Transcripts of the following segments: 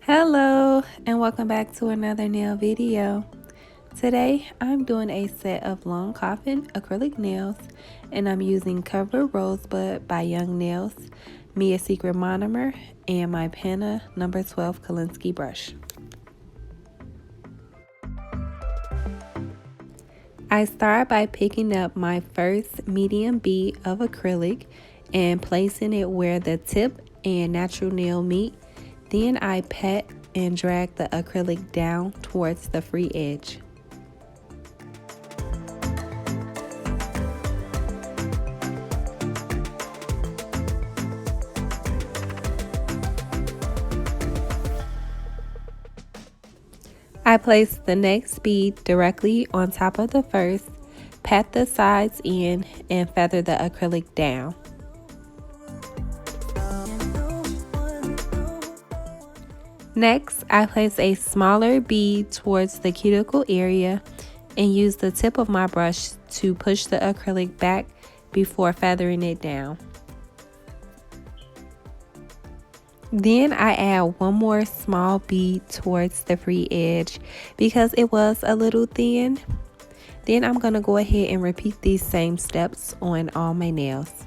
Hello and welcome back to another nail video. Today I'm doing a set of long coffin acrylic nails and I'm using Cover Rosebud by Young Nails, Mia Secret Monomer, and my Penna number 12 Kolinsky brush. I start by picking up my first medium bead of acrylic and placing it where the tip and natural nail meet. Then I pat and drag the acrylic down towards the free edge. I place the next bead directly on top of the first, pat the sides in, and feather the acrylic down. Next, I place a smaller bead towards the cuticle area and use the tip of my brush to push the acrylic back before feathering it down. Then I add one more small bead towards the free edge because it was a little thin. Then I'm going to go ahead and repeat these same steps on all my nails.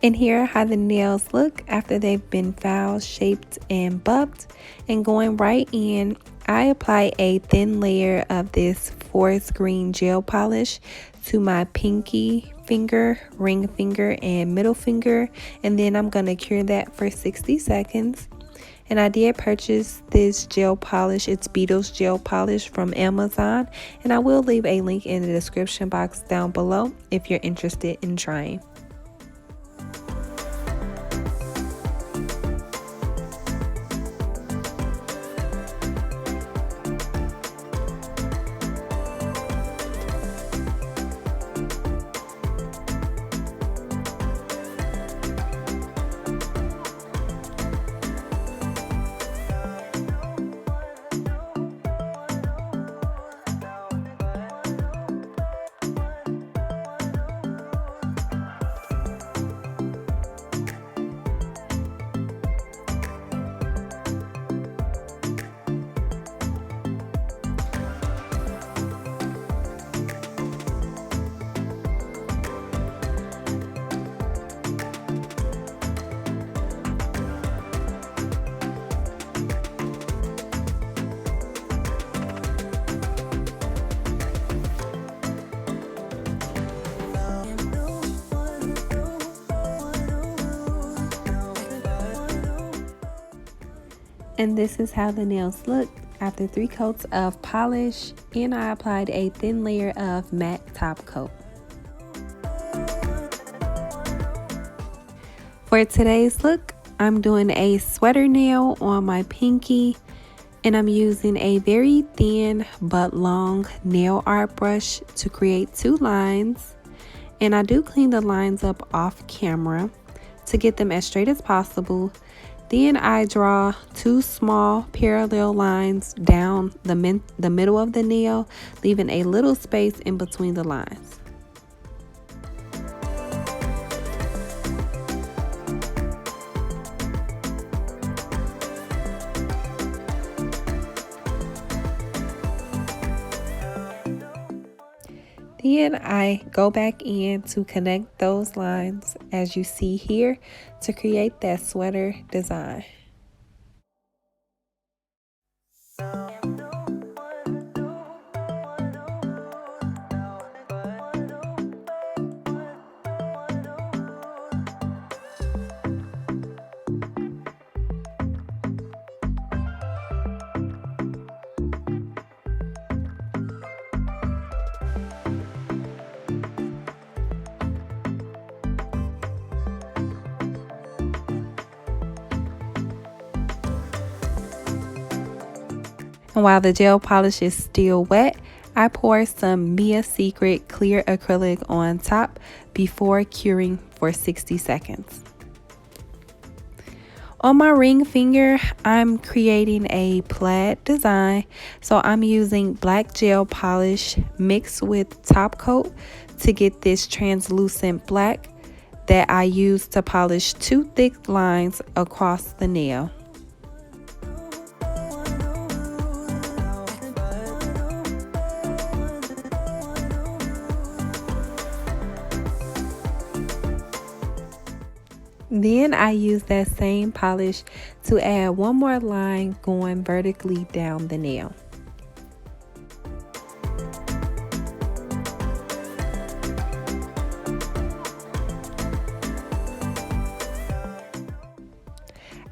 And here are how the nails look after they've been filed, shaped, and buffed. And going right in, I apply a thin layer of this forest green gel polish to my pinky finger, ring finger, and middle finger. And then I'm going to cure that for 60 seconds. And I did purchase this gel polish. It's Beetle's gel polish from Amazon. And I will leave a link in the description box down below if you're interested in trying. And this is how the nails look after 3 coats of polish, and I applied a thin layer of matte top coat. For today's look, I'm doing a sweater nail on my pinky, and I'm using a very thin but long nail art brush to create 2 lines. And I do clean the lines up off camera to get them as straight as possible. Then I draw 2 small parallel lines down the middle of the nail, leaving a little space in between the lines. Then I go back in to connect those lines as you see here to create that sweater design. And while the gel polish is still wet, I pour some Mia Secret clear acrylic on top before curing for 60 seconds. On my ring finger, I'm creating a plaid design, so I'm using black gel polish mixed with top coat to get this translucent black that I use to polish 2 thick lines across the nail. Then I use that same polish to add 1 more line going vertically down the nail.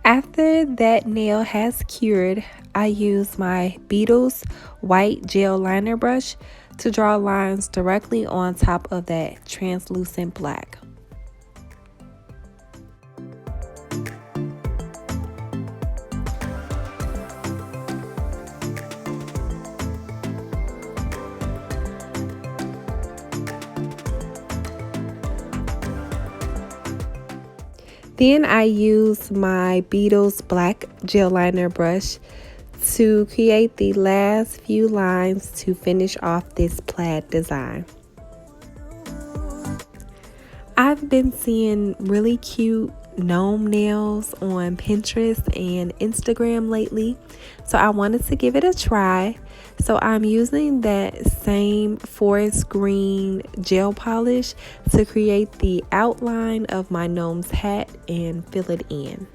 After that nail has cured, I use my Beetle's white gel liner brush to draw lines directly on top of that translucent black. Then I use my Beetle's black gel liner brush to create the last few lines to finish off this plaid design. I've been seeing really cute gnome nails on Pinterest and Instagram lately, so I wanted to give it a try. So I'm using that same forest green gel polish to create the outline of my gnome's hat and fill it in.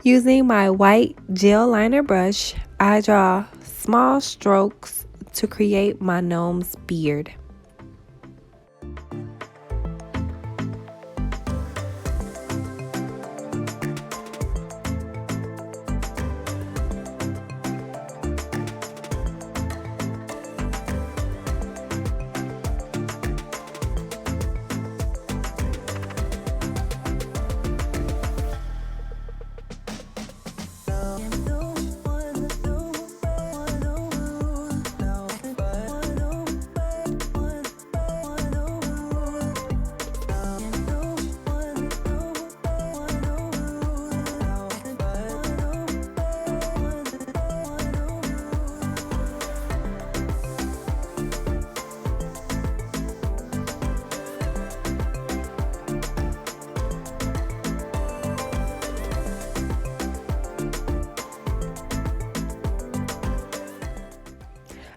Using my white gel liner brush, I draw small strokes to create my gnome's beard.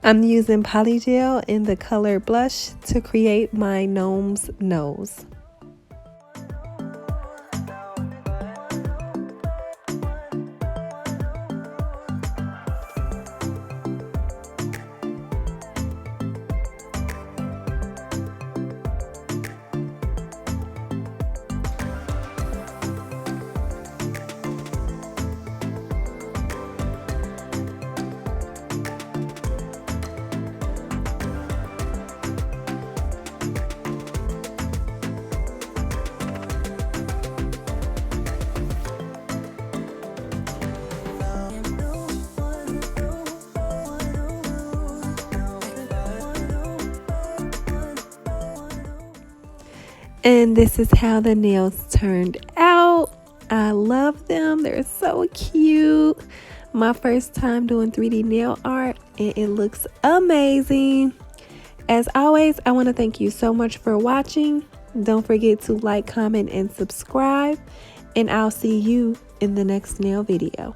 I'm using polygel in the color blush to create my gnome's nose. And this is how the nails turned out. I love them. They're so cute. My first time doing 3D nail art, and it looks amazing. As always, I want to thank you so much for watching. Don't forget to like, comment, and subscribe. And I'll see you in the next nail video.